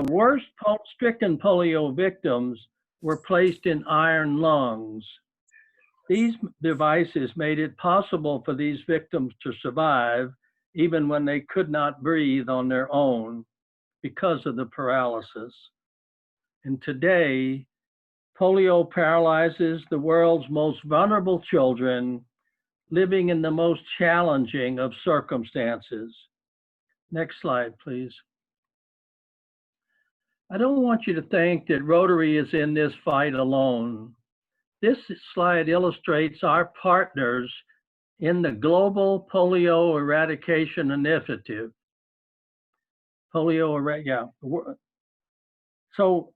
worst stricken polio victims were placed in iron lungs. These devices made it possible for these victims to survive even when they could not breathe on their own because of the paralysis. And today, polio paralyzes the world's most vulnerable children living in the most challenging of circumstances. Next slide, please. I don't want you to think that Rotary is in this fight alone. This slide illustrates our partners in the Global Polio Eradication Initiative. So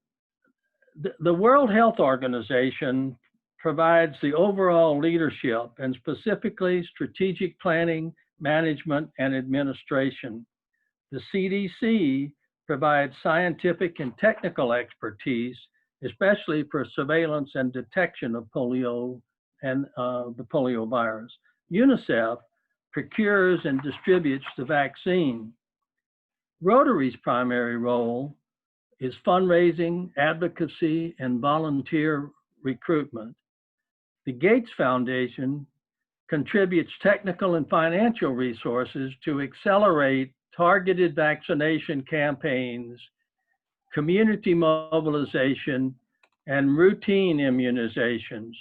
the World Health Organization provides the overall leadership and specifically strategic planning, management, and administration. The CDC provides scientific and technical expertise, especially for surveillance and detection of polio and the polio virus. UNICEF procures and distributes the vaccine. Rotary's primary role is fundraising, advocacy, and volunteer recruitment. The Gates Foundation contributes technical and financial resources to accelerate targeted vaccination campaigns, community mobilization, and routine immunizations.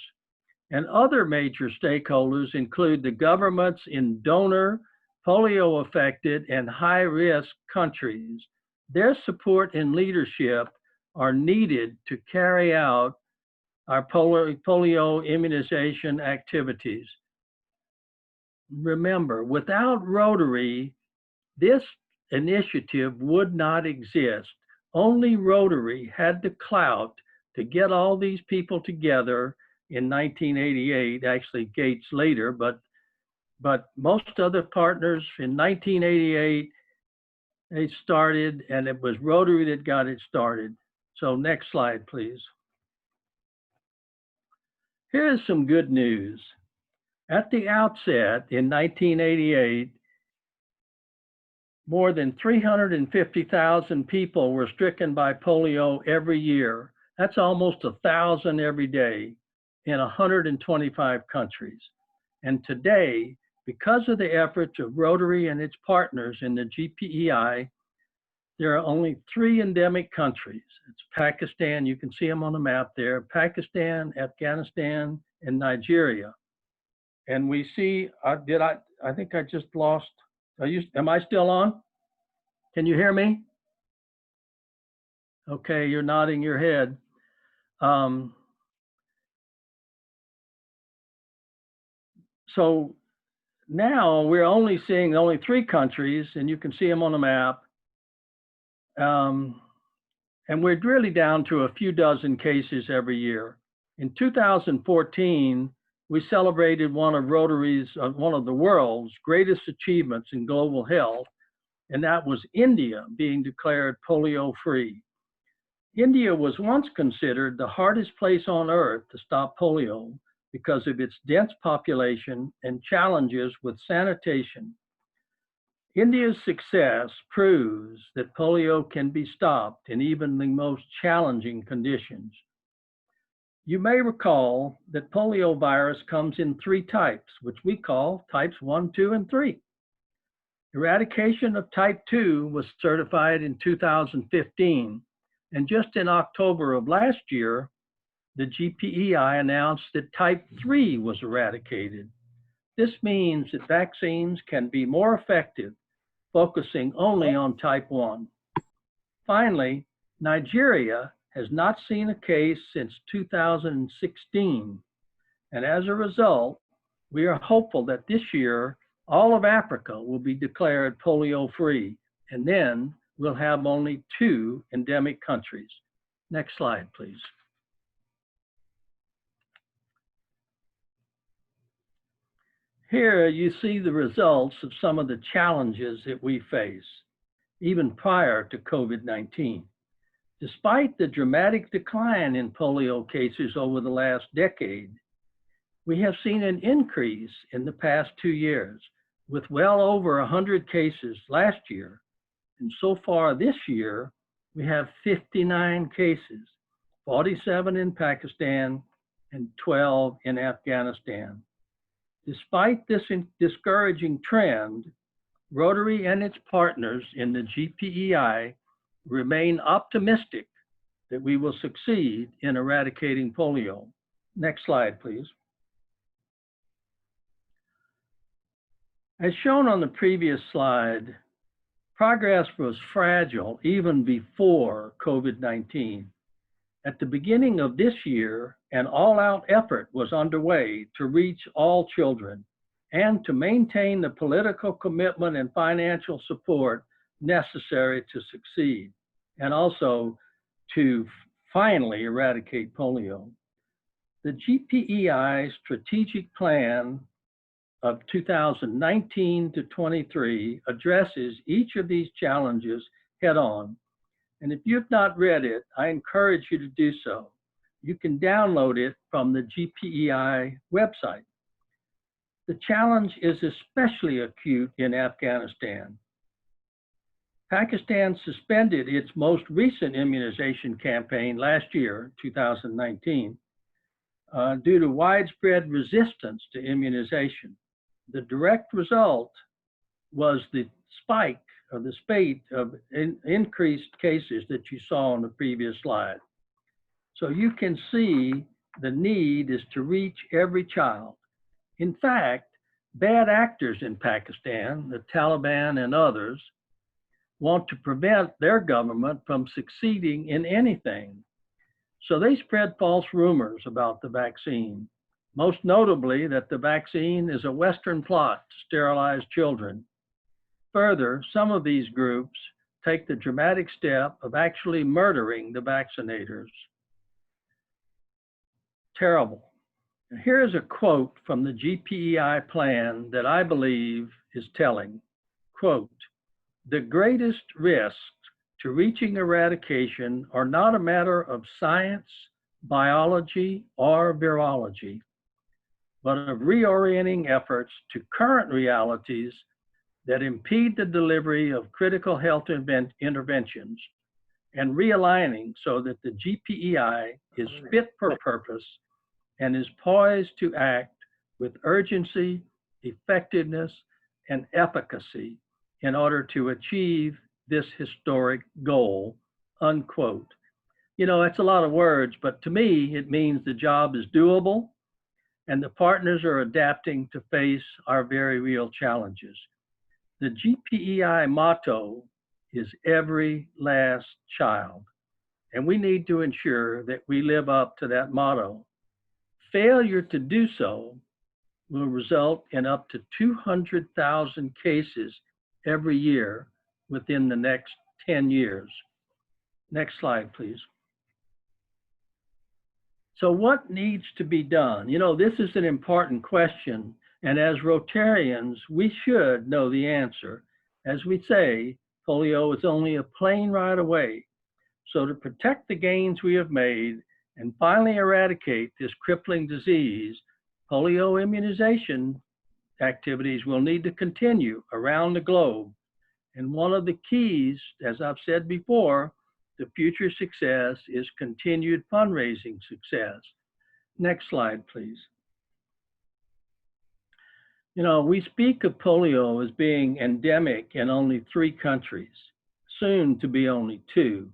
And other major stakeholders include the governments in donor, polio-affected, and high-risk countries. Their support and leadership are needed to carry out our polio immunization activities. Remember, without Rotary, this initiative would not exist. Only Rotary had the clout to get all these people together in 1988, actually Gates later, but most other partners in 1988, they started, and it was Rotary that got it started. So next slide, please. Here's some good news. At the outset in 1988, more than 350,000 people were stricken by polio every year. That's almost 1,000 every day in 125 countries. And today, because of the efforts of Rotary and its partners in the GPEI, there are only 3 endemic countries. It's Pakistan, you can see them on the map there, Pakistan, Afghanistan, and Nigeria. And we see, I think I just lost, am I still on? Can you hear me? Okay, you're nodding your head. So now we're only seeing only 3 countries, and you can see them on the map. And we're really down to a few dozen cases every year. In 2014, we celebrated one of Rotary's, one of the world's greatest achievements in global health, and that was India being declared polio-free. India was once considered the hardest place on earth to stop polio because of its dense population and challenges with sanitation. India's success proves that polio can be stopped in even the most challenging conditions. You may recall that polio virus comes in 3 types, which we call types 1, 2, and 3. Eradication of type 2 was certified in 2015, and just in October of last year, the GPEI announced that type 3 was eradicated. This means that vaccines can be more effective, focusing only on type 1. Finally, Nigeria has not seen a case since 2016. And as a result, we are hopeful that this year, all of Africa will be declared polio-free, and then we'll have only 2 endemic countries. Next slide, please. Here you see the results of some of the challenges that we face, even prior to COVID-19. Despite the dramatic decline in polio cases over the last decade, we have seen an increase in the past 2 years, with well over 100 cases last year. And so far this year, we have 59 cases, 47 in Pakistan and 12 in Afghanistan. Despite this discouraging trend, Rotary and its partners in the GPEI remain optimistic that we will succeed in eradicating polio. Next slide, please. As shown on the previous slide, progress was fragile even before COVID-19. At the beginning of this year, an all-out effort was underway to reach all children and to maintain the political commitment and financial support necessary to succeed, and also to finally eradicate polio. The GPEI strategic plan of 2019 to 23 addresses each of these challenges head on. And if you've not read it, I encourage you to do so. You can download it from the GPEI website. The challenge is especially acute in Afghanistan. Pakistan suspended its most recent immunization campaign last year, 2019, due to widespread resistance to immunization. The direct result was the spike or the spate of increased cases that you saw on the previous slide. So you can see the need is to reach every child. In fact, bad actors in Pakistan, the Taliban and others, want to prevent their government from succeeding in anything. So they spread false rumors about the vaccine, most notably that the vaccine is a Western plot to sterilize children. Further, some of these groups take the dramatic step of actually murdering the vaccinators. Terrible. Here is a quote from the GPEI plan that I believe is telling. Quote, "The greatest risks to reaching eradication are not a matter of science, biology, or virology, but of reorienting efforts to current realities that impede the delivery of critical health interventions and realigning so that the GPEI is fit for purpose and is poised to act with urgency, effectiveness, and efficacy in order to achieve this historic goal," unquote. You know, it's a lot of words, but to me, it means the job is doable and the partners are adapting to face our very real challenges. The GPEI motto is every last child, and we need to ensure that we live up to that motto. Failure to do so will result in up to 200,000 cases every year within the next 10 years. Next slide, please. So what needs to be done? You know, this is an important question, and as Rotarians, we should know the answer. As we say, polio is only a plane ride away. So to protect the gains we have made and finally eradicate this crippling disease, polio immunization activities will need to continue around the globe. And one of the keys, as I've said before, to future success is continued fundraising success. Next slide, please. You know, we speak of polio as being endemic in only 3 countries, soon to be only 2.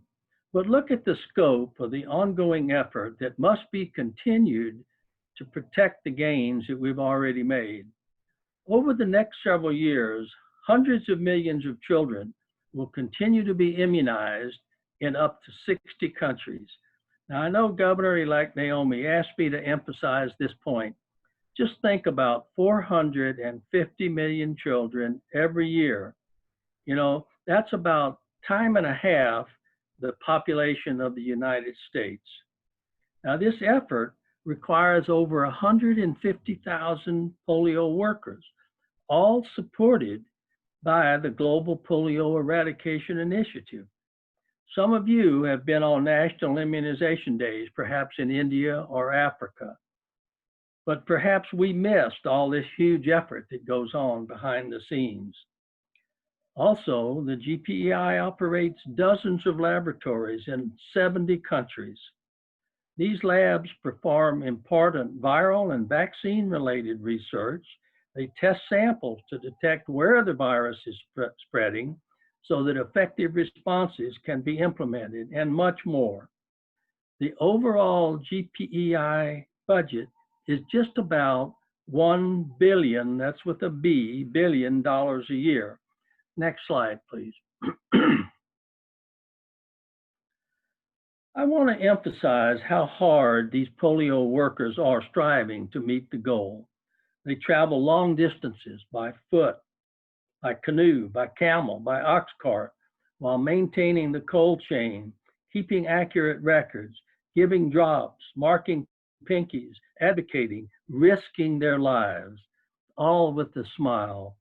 But look at the scope of the ongoing effort that must be continued to protect the gains that we've already made. Over the next several years, hundreds of millions of children will continue to be immunized in up to 60 countries. Now, I know Governor-elect Naomi asked me to emphasize this point. Just think about 450 million children every year. You know, that's about time and a half the population of the United States. Now, this effort requires over 150,000 polio workers, all supported by the Global Polio Eradication Initiative. Some of you have been on national immunization days, perhaps in India or Africa, but perhaps we missed all this huge effort that goes on behind the scenes. Also, the GPEI operates dozens of laboratories in 70 countries. These labs perform important viral and vaccine-related research. They test samples to detect where the virus is spreading so that effective responses can be implemented, and much more. The overall GPEI budget is just about $1 billion, that's with a B, billion dollars a year. Next slide, please. I want to emphasize how hard these polio workers are striving to meet the goal. They travel long distances by foot, by canoe, by camel, by ox cart, while maintaining the cold chain, keeping accurate records, giving drops, marking pinkies, advocating, risking their lives, all with a smile.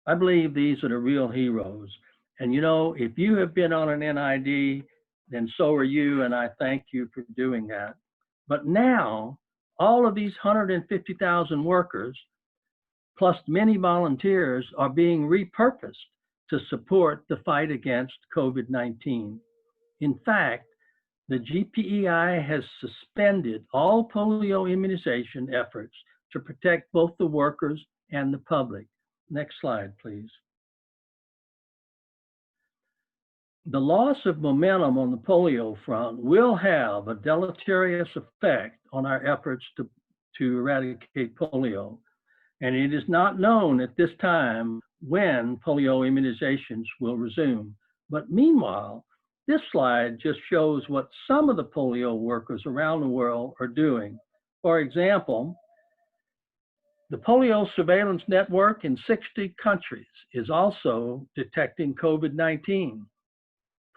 I believe these are the real heroes. And you know, if you have been on an NID, then so are you, and I thank you for doing that. But now, all of these 150,000 workers, plus many volunteers, are being repurposed to support the fight against COVID-19. In fact, the GPEI has suspended all polio immunization efforts to protect both the workers and the public. Next slide, please. The loss of momentum on the polio front will have a deleterious effect on our efforts to eradicate polio. And it is not known at this time when polio immunizations will resume. But meanwhile, this slide just shows what some of the polio workers around the world are doing. For example, the polio surveillance network in 60 countries is also detecting COVID-19.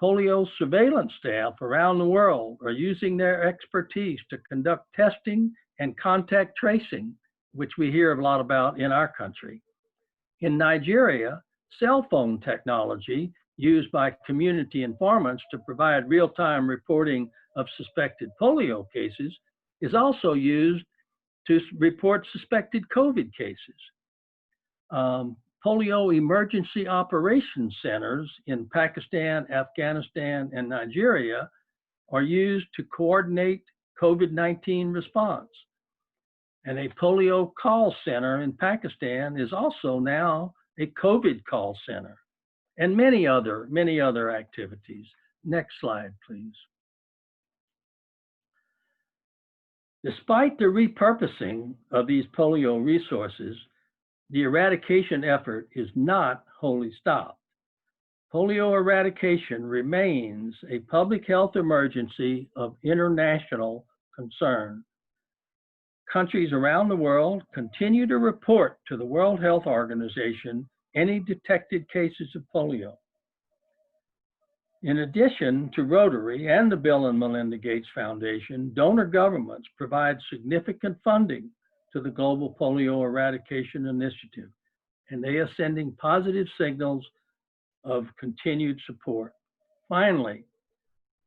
Polio surveillance staff around the world are using their expertise to conduct testing and contact tracing, which we hear a lot about in our country. In Nigeria, cell phone technology used by community informants to provide real-time reporting of suspected polio cases is also used to report suspected COVID cases. Polio emergency operations centers in Pakistan, Afghanistan, and Nigeria are used to coordinate COVID-19 response. And a polio call center in Pakistan is also now a COVID call center, and many other activities. Next slide, please. Despite the repurposing of these polio resources, the eradication effort is not wholly stopped. Polio eradication remains a public health emergency of international concern. Countries around the world continue to report to the World Health Organization any detected cases of polio. In addition to Rotary and the Bill and Melinda Gates Foundation, donor governments provide significant funding to the Global Polio Eradication Initiative, and they are sending positive signals of continued support. Finally,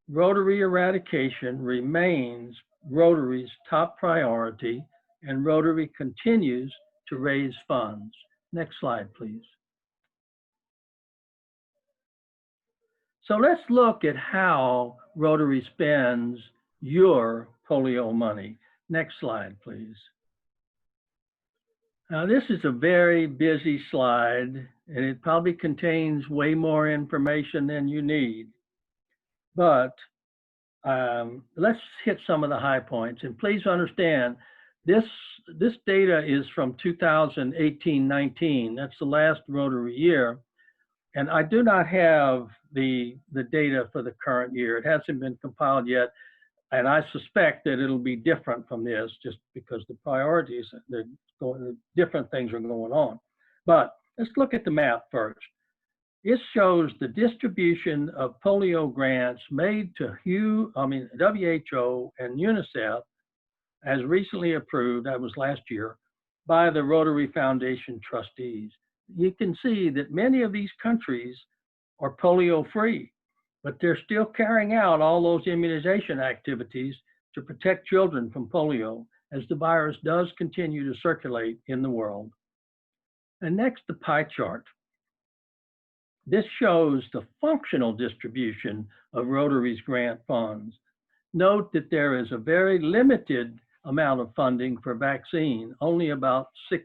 Rotary eradication remains Rotary's top priority, and Rotary continues to raise funds. Next slide, please. So let's look at how Rotary spends your polio money. Next slide, please. Now, this is a very busy slide, and it probably contains way more information than you need. But let's hit some of the high points. And please understand, this data is from 2018-19. That's the last Rotary year. And I do not have the data for the current year. It hasn't been compiled yet. And I suspect that it'll be different from this just because the priorities, different things are going on. But let's look at the map first. It shows the distribution of polio grants made to WHO and UNICEF as recently approved, that was last year, by the Rotary Foundation trustees. You can see that many of these countries are polio free, but they're still carrying out all those immunization activities to protect children from polio as the virus does continue to circulate in the world. And next, the pie chart. This shows the functional distribution of Rotary's grant funds. Note that there is a very limited amount of funding for vaccine, only about 6%.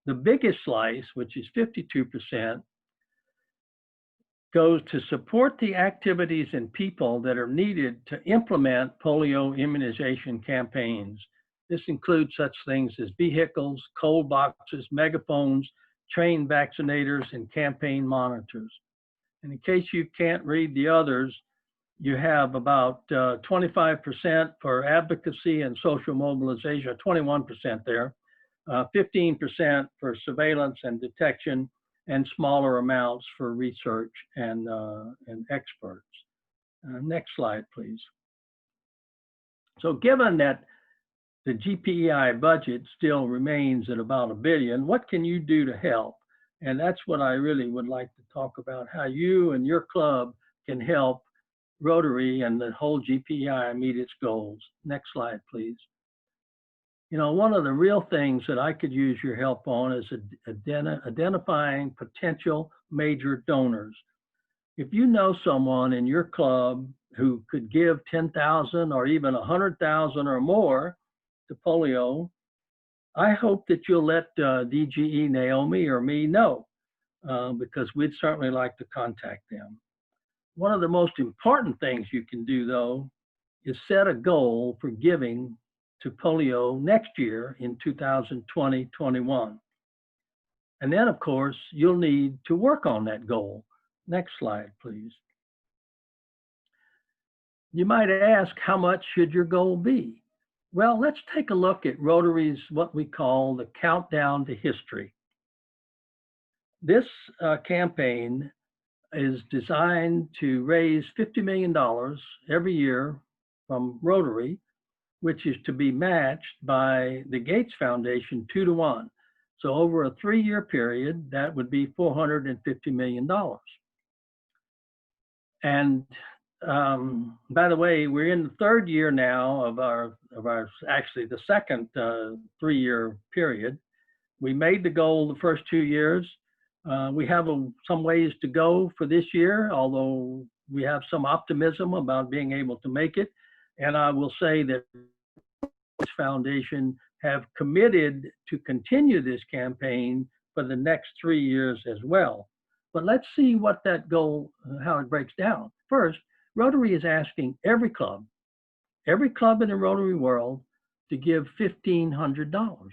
The biggest slice, which is 52%, goes to support the activities and people that are needed to implement polio immunization campaigns. This includes such things as vehicles, cold boxes, megaphones, trained vaccinators, and campaign monitors. And in case you can't read the others, you have about 25% for advocacy and social mobilization, 21% there, 15% for surveillance and detection, and smaller amounts for research and experts. Next slide, please. So given that the GPEI budget still remains at about $1 billion, what can you do to help? And that's what I really would like to talk about, how you and your club can help Rotary and the whole GPEI meet its goals. Next slide, please. You know, one of the real things that I could use your help on is identifying potential major donors. If you know someone in your club who could give 10,000 or even 100,000 or more to polio, I hope that you'll let DGE Naomi or me know, because we'd certainly like to contact them. One of the most important things you can do, though, is set a goal for giving to polio next year in 2020-21. And then, of course, you'll need to work on that goal. Next slide, please. You might ask, how much should your goal be? Well, let's take a look at Rotary's what we call the Countdown to History. This campaign is designed to raise $50 million every year from Rotary, which is to be matched by the Gates Foundation 2-to-1. So over a 3-year period, that would be $450 million. And by the way, we're in the 3rd year now of our actually the second 3-year period. We made the goal the first 2 years. We have some ways to go for this year, although we have some optimism about being able to make it. And I will say that this foundation have committed to continue this campaign for the next 3 years as well. But let's see what that goal, how it breaks down. First, Rotary is asking every club in the Rotary world to give $1,500.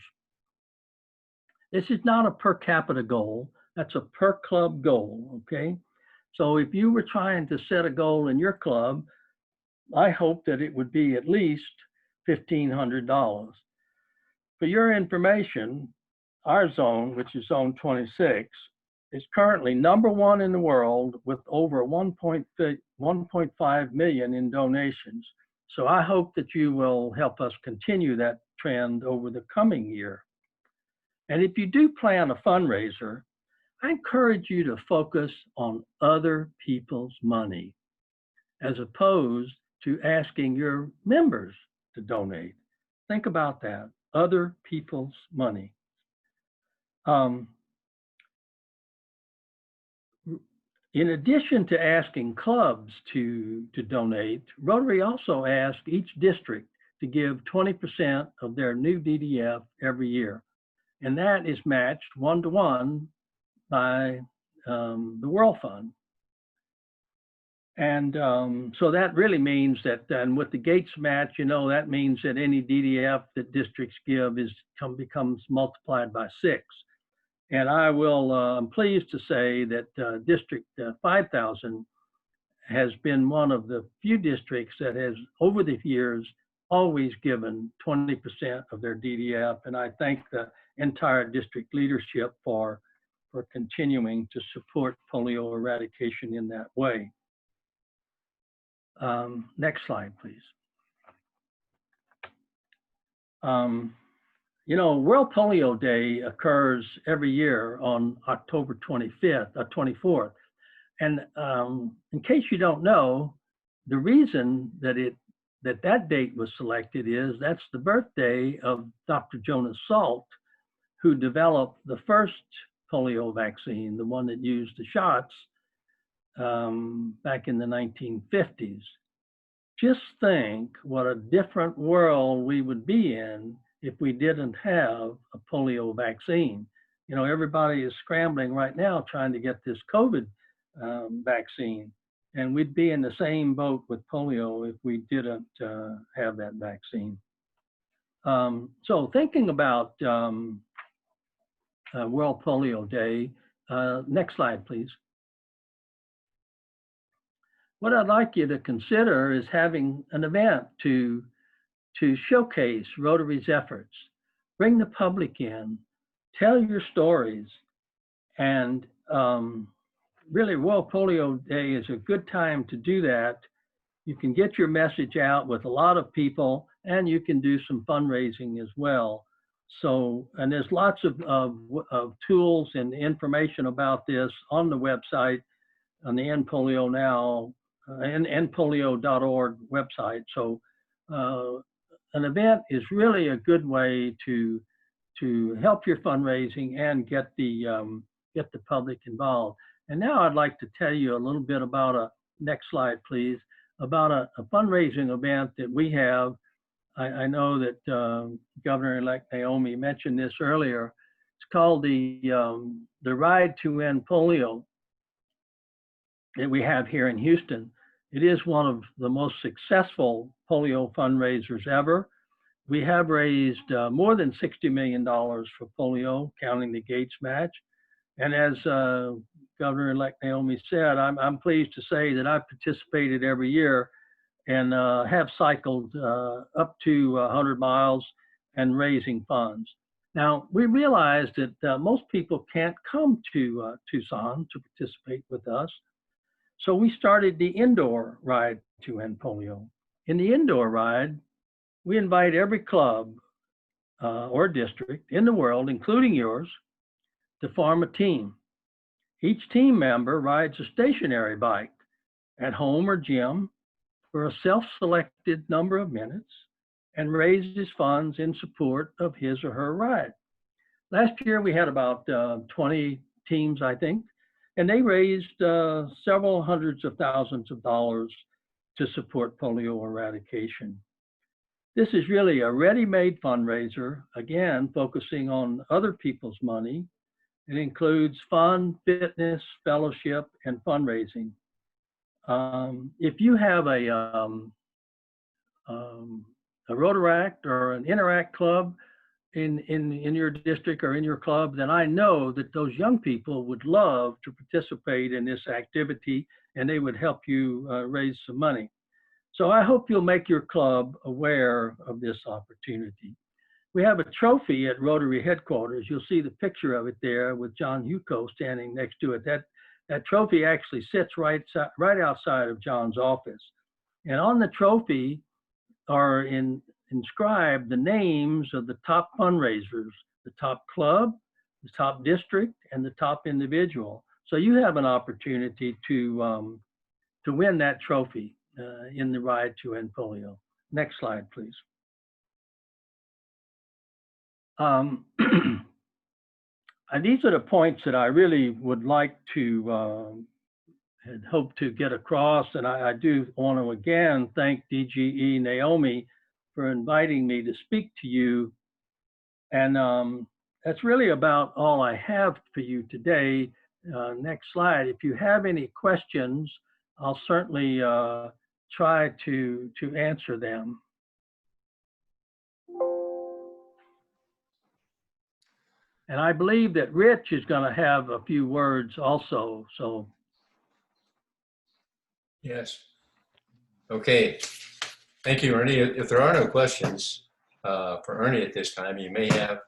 This is not a per capita goal, that's a per club goal, okay? So if you were trying to set a goal in your club, I hope that it would be at least $1,500. For your information, our zone, which is zone 26, is currently #1 in the world with over 1.5 million in donations. So I hope that you will help us continue that trend over the coming year. And if you do plan a fundraiser, I encourage you to focus on other people's money as opposed to asking your members to donate. Think about that, other people's money. In addition to asking clubs to donate, Rotary also asks each district to give 20% of their new DDF every year. And that is matched 1-to-1 by the World Fund. And so that really means that, and with the Gates match, you know, that means that any DDF that districts give becomes multiplied by 6. And I'm pleased to say that District 5000 has been one of the few districts that has, over the years, always given 20% of their DDF. And I thank the entire district leadership for continuing to support polio eradication in that way. Next slide, please. You know, World Polio Day occurs every year on October 24th. And in case you don't know, the reason that that date was selected is that's the birthday of Dr. Jonas Salk, who developed the first polio vaccine, the one that used the shots back in the 1950s. Just think what a different world we would be in if we didn't have a polio vaccine. You know, everybody is scrambling right now trying to get this COVID vaccine, and we'd be in the same boat with polio if we didn't have that vaccine. So thinking about World Polio Day, next slide, please. What I'd like you to consider is having an event to showcase Rotary's efforts, bring the public in, tell your stories, and really World Polio Day is a good time to do that. You can get your message out with a lot of people, and you can do some fundraising as well. So, and there's lots of tools and information about this on the website, on the End Polio Now, endpolio.org website. So an event is really a good way to help your fundraising and get the public involved. And now I'd like to tell you a little bit about next slide, please, about a fundraising event that we have. I know that Governor-elect Naomi mentioned this earlier. It's called the Ride to End Polio that we have here in Houston. It is one of the most successful polio fundraisers ever. We have raised more than $60 million for polio, counting the Gates match. And as Governor-elect Naomi said, I'm pleased to say that I've participated every year and have cycled up to 100 miles and raising funds. Now, we realize that most people can't come to Tucson to participate with us. So we started the indoor ride to end polio. In the indoor ride, we invite every club or district in the world, including yours, to form a team. Each team member rides a stationary bike at home or gym for a self-selected number of minutes and raises funds in support of his or her ride. Last year, we had about 20 teams, I think, and they raised several hundreds of thousands of dollars to support polio eradication. This is really a ready-made fundraiser, again, focusing on other people's money. It includes fun, fitness, fellowship, and fundraising. If you have a Rotaract or an Interact club in your district or in your club, then I know that those young people would love to participate in this activity and they would help you raise some money. So I hope you'll make your club aware of this opportunity. We have a trophy at Rotary headquarters. You'll see the picture of it there with John Huco standing next to it. That trophy actually sits right outside of John's office. And on the trophy are inscribed the names of the top fundraisers, the top club, the top district, and the top individual. So you have an opportunity to win that trophy in the Ride to End Polio. Next slide, please. These are the points that I really would like to and hope to get across. And I do want to again thank DGE Naomi for inviting me to speak to you. And that's really about all I have for you today. Next slide. If you have any questions, I'll certainly try to answer them. And I believe that Rich is going to have a few words also. So. Yes. Okay. Thank you, Ernie. If there are no questions for Ernie at this time, you may have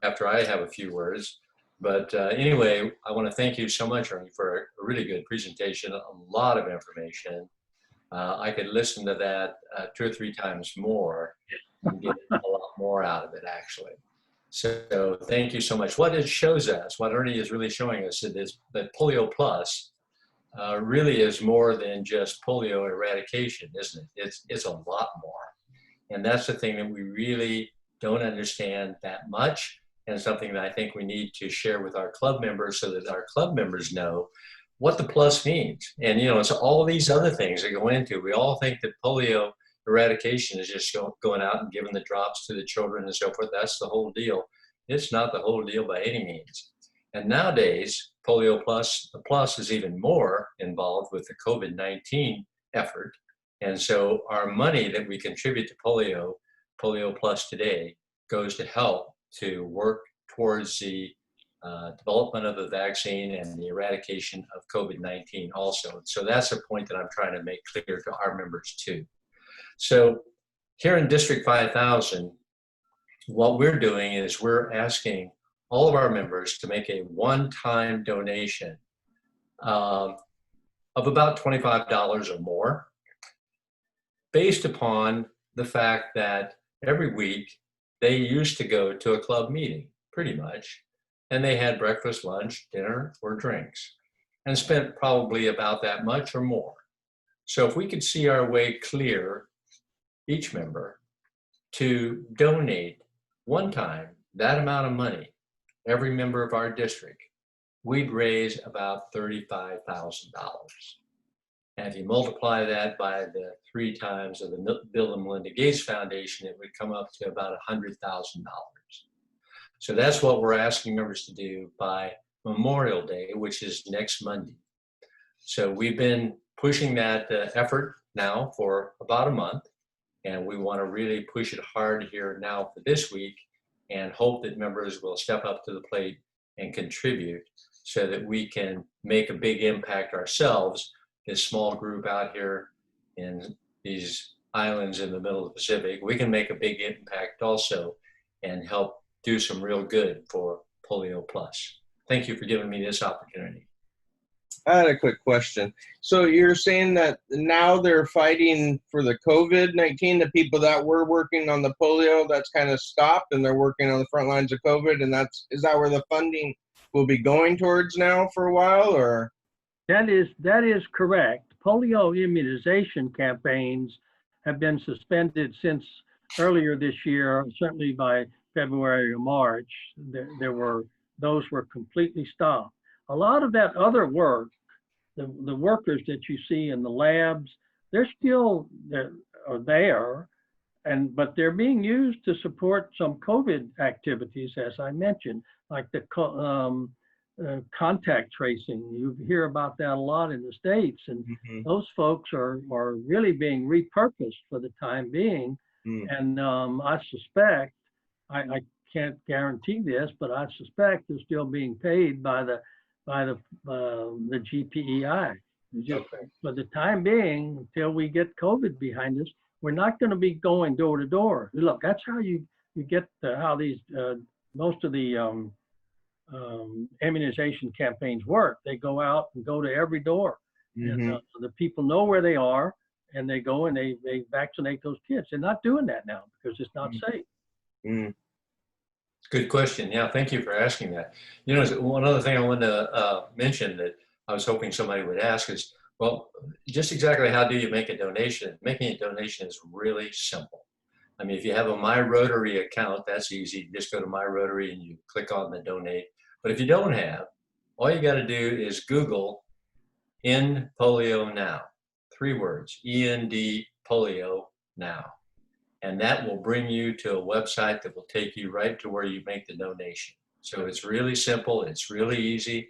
after I have a few words. But anyway, I want to thank you so much, Ernie, for a really good presentation, a lot of information. I could listen to that 2 or 3 times more and get a lot more out of it, actually. So thank you so much. What it shows us, what Ernie is really showing us, is that Polio Plus really is more than just polio eradication, isn't it? It's a lot more. And that's the thing that we really don't understand that much. and something that I think we need to share with our club members so that our club members know what the plus means. And, you know, it's all these other things that go into. We all think that polio eradication is just going out and giving the drops to the children and so forth. That's the whole deal. It's not the whole deal by any means. And nowadays, Polio Plus, the plus is even more involved with the COVID-19 effort. And so our money that we contribute to Polio Plus today, goes to help to work towards the development of the vaccine and the eradication of COVID-19 also. So that's a point that I'm trying to make clear to our members too. So here in District 5000, what we're doing is we're asking all of our members to make a one-time donation of about $25 or more, based upon the fact that every week they used to go to a club meeting, pretty much, and they had breakfast, lunch, dinner, or drinks, and spent probably about that much or more. So if we could see our way clear, each member, to donate one time that amount of money, every member of our district, we'd raise about $35,000. And if you multiply that by the 3 times of the Bill and Melinda Gates Foundation, it would come up to about $100,000. So that's what we're asking members to do by Memorial Day, which is next Monday. So we've been pushing that effort now for about a month, and we want to really push it hard here now for this week, and hope that members will step up to the plate and contribute so that we can make a big impact ourselves, this small group out here in these islands in the middle of the Pacific. We can make a big impact also and help do some real good for Polio Plus. Thank you for giving me this opportunity. I had a quick question. So you're saying that now they're fighting for the COVID-19, the people that were working on the polio, that's kind of stopped, and they're working on the front lines of COVID, and is that where the funding will be going towards now for a while, or? That is correct. Polio immunization campaigns have been suspended since earlier this year, certainly by February or March. Those were completely stopped. A lot of that other work, the workers that you see in the labs, they're still there, but they're being used to support some COVID activities, as I mentioned, like the contact tracing. You hear about that a lot in the States, and those folks are really being repurposed for the time being. And I suspect, I can't guarantee this, but I suspect they're still being paid by the GPEI. Just for the time being, until we get COVID behind us, we're not going to be going door to door. Look, that's how you get how these most of the immunization campaigns work. They go out and go to every door, and the people know where they are, and they go and they vaccinate those kids. They're not doing that now because it's not safe. Good question. Yeah, thank you for asking that. You know, one other thing I wanted to mention that I was hoping somebody would ask is, well, just exactly how do you make a donation? Making a donation is really simple. I mean, if you have a My Rotary account, that's easy. You just go to My Rotary and you click on the donate. But if you don't have, all you got to do is Google End Polio Now. 3 words, END Polio Now. And that will bring you to a website that will take you right to where you make the donation. So it's really simple. It's really easy.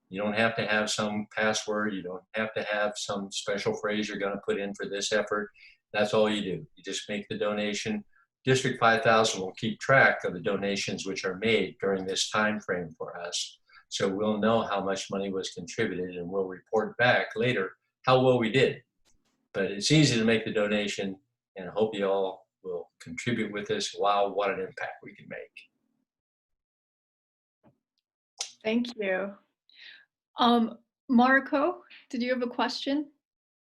You don't have to have some password. You don't have to have some special phrase you're going to put in for this effort. That's all you do. You just make the donation. District 5000 will keep track of the donations which are made during this time frame for us. So we'll know how much money was contributed, and we'll report back later how well we did. But it's easy to make the donation, and I hope you all will contribute with us. Wow, what an impact we can make. Thank you. Marco, did you have a question?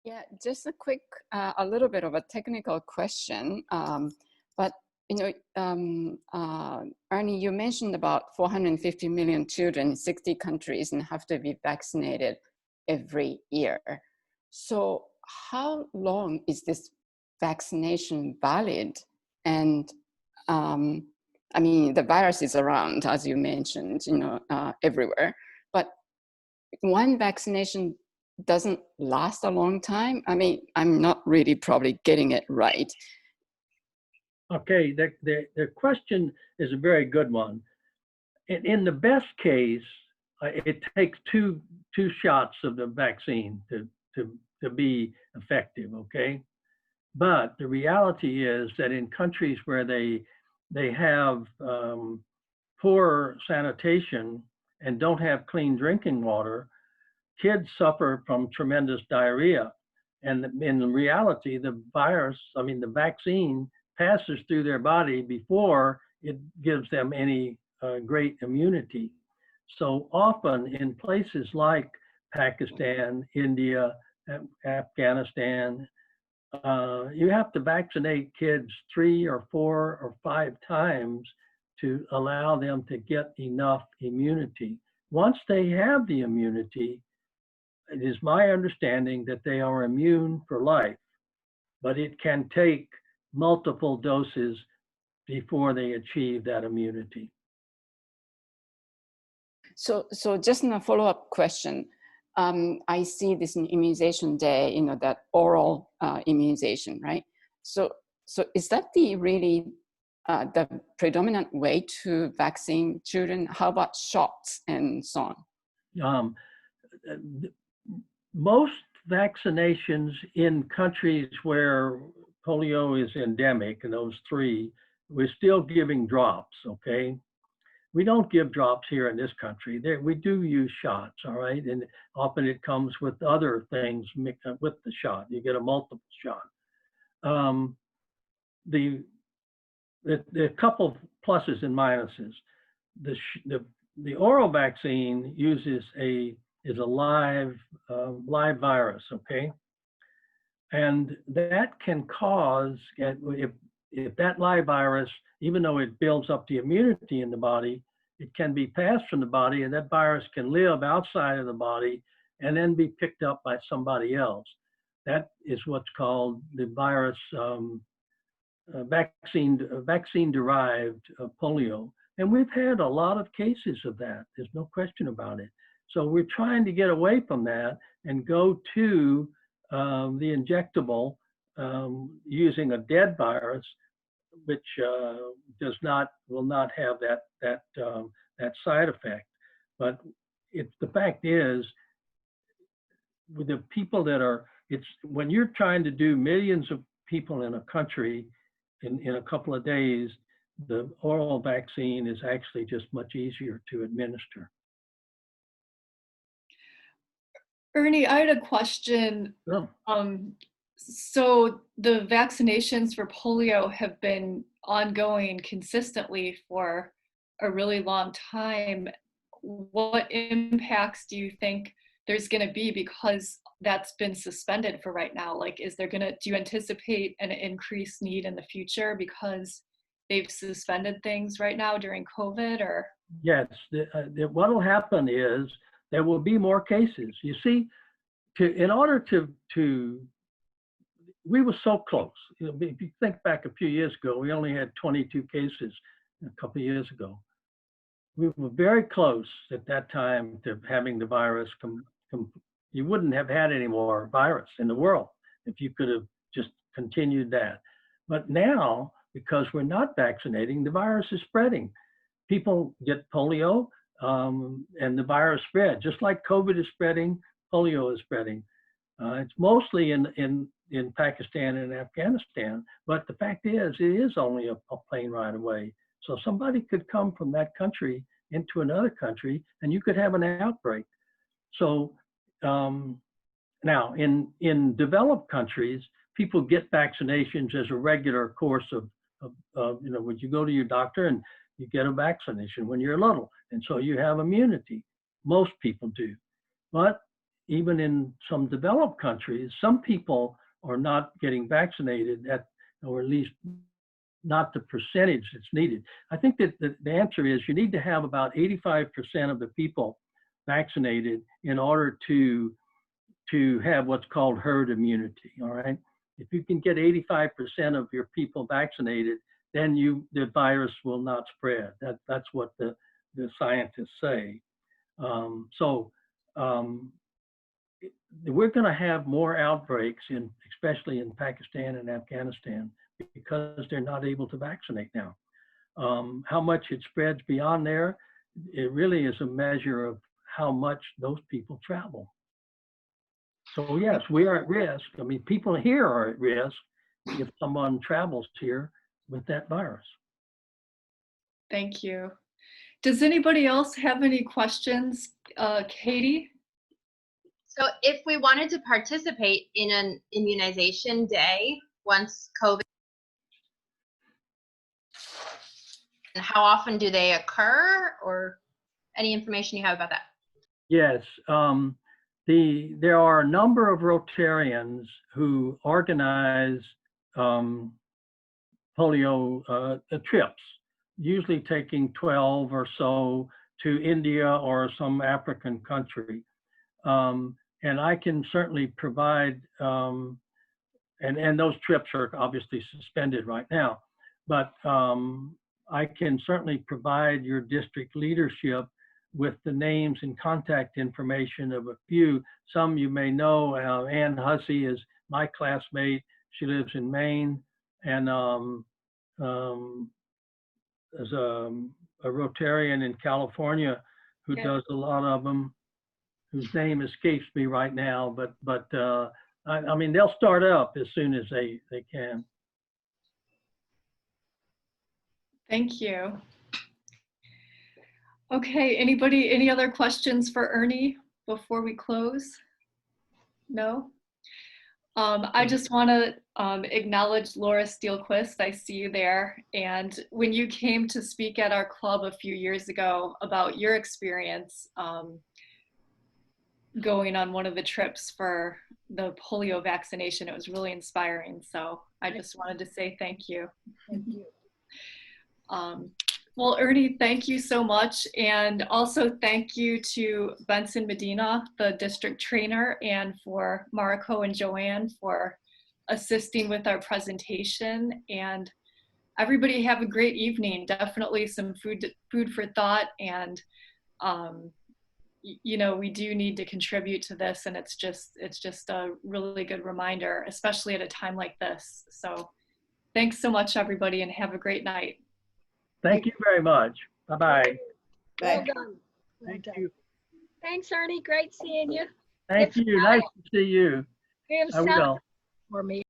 Yeah, just a quick, a little bit of a technical question. But, you know, Ernie, you mentioned about 450 million children in 60 countries and have to be vaccinated every year. So how long is this vaccination valid? And I mean, the virus is around, as you mentioned, everywhere. But one vaccination doesn't last a long time. I mean, I'm not really probably getting it right. Okay, the question is a very good one. In the best case, it takes two shots of the vaccine to be effective, okay? But the reality is that in countries where they have poor sanitation and don't have clean drinking water, kids suffer from tremendous diarrhea. And in reality, the vaccine passes through their body before it gives them any great immunity. So often in places like Pakistan, India, Afghanistan, you have to vaccinate kids 3 or 4 or 5 times to allow them to get enough immunity. Once they have the immunity, it is my understanding that they are immune for life, but it can take multiple doses before they achieve that immunity. So just a follow-up question. I see this in immunization day, that oral immunization, right? So is that the predominant way to vaccine children? How about shots and so on? Most vaccinations in countries where polio is endemic, and those 3, we're still giving drops, okay? We don't give drops here in this country. We do use shots, all right? And often it comes with other things with the shot. You get a multiple shot. The couple pluses and minuses. The oral vaccine is a live virus, okay? And that can cause, if that live virus, even though it builds up the immunity in the body, it can be passed from the body, and that virus can live outside of the body and then be picked up by somebody else. That is what's called the virus vaccine-derived polio. And we've had a lot of cases of that. There's no question about it. So we're trying to get away from that and go to the injectable using a dead virus, which will not have that side effect. But the fact is, with the people when you're trying to do millions of people in a country in a couple of days, the oral vaccine is actually just much easier to administer. Ernie, I had a question. Oh. So the vaccinations for polio have been ongoing consistently for a really long time. What impacts do you think there's going to be because that's been suspended for right now? Like, do you anticipate an increased need in the future because they've suspended things right now during COVID, or? Yes, what will happen is there will be more cases. You see, in order to we were so close. If you think back a few years ago, we only had 22 cases a couple of years ago. We were very close at that time to having the virus you wouldn't have had any more virus in the world if you could have just continued that. But now, because we're not vaccinating, the virus is spreading. People get polio and the virus spread. Just like COVID is spreading, polio is spreading. It's mostly in Pakistan and Afghanistan, but the fact is, it is only a plane ride away. So somebody could come from that country into another country and you could have an outbreak. So now in developed countries, people get vaccinations as a regular course of when you go to your doctor and you get a vaccination when you're little. And so you have immunity. Most people do. But even in some developed countries, some people are not getting vaccinated or at least not the percentage that's needed. I think that the answer is you need to have about 85% of the people vaccinated in order to have what's called herd immunity, all right? If you can get 85% of your people vaccinated, then the virus will not spread. That's what the scientists say. We're going to have more outbreaks especially in Pakistan and Afghanistan, because they're not able to vaccinate now. How much it spreads beyond there, it really is a measure of how much those people travel. So yes, we are at risk. I mean, people here are at risk if someone travels here with that virus. Thank you. Does anybody else have any questions? Katie? So if we wanted to participate in an immunization day once COVID, how often do they occur, or any information you have about that? Yes, there are a number of Rotarians who organize polio trips, usually taking 12 or so to India or some African country. And I can certainly provide, and those trips are obviously suspended right now, but I can certainly provide your district leadership with the names and contact information of a few. Some you may know. Ann Hussey is my classmate. She lives in Maine, and there's a Rotarian in California who does a lot of them, whose name escapes me right now, but I mean, they'll start up as soon as they can. Thank you. Okay, any other questions for Ernie before we close? No? I just want to acknowledge Laura Steelquist. I see you there. And when you came to speak at our club a few years ago about your experience going on one of the trips for the polio vaccination, it was really inspiring. So I just wanted to say thank you. Thank you. Well, Ernie, thank you so much. And also thank you to Benson Medina, the district trainer, and for Mariko and Joanne for assisting with our presentation. And everybody have a great evening. Definitely some food for thought. And, you know, we do need to contribute to this, and it's just a really good reminder, especially at a time like this. So thanks so much, everybody, and have a great night. Thank you very much. Bye-bye. Well done. Well Thank done. you. Thanks, Ernie. Great seeing you. Thank It's you. Nice to see you. We have I will. for me.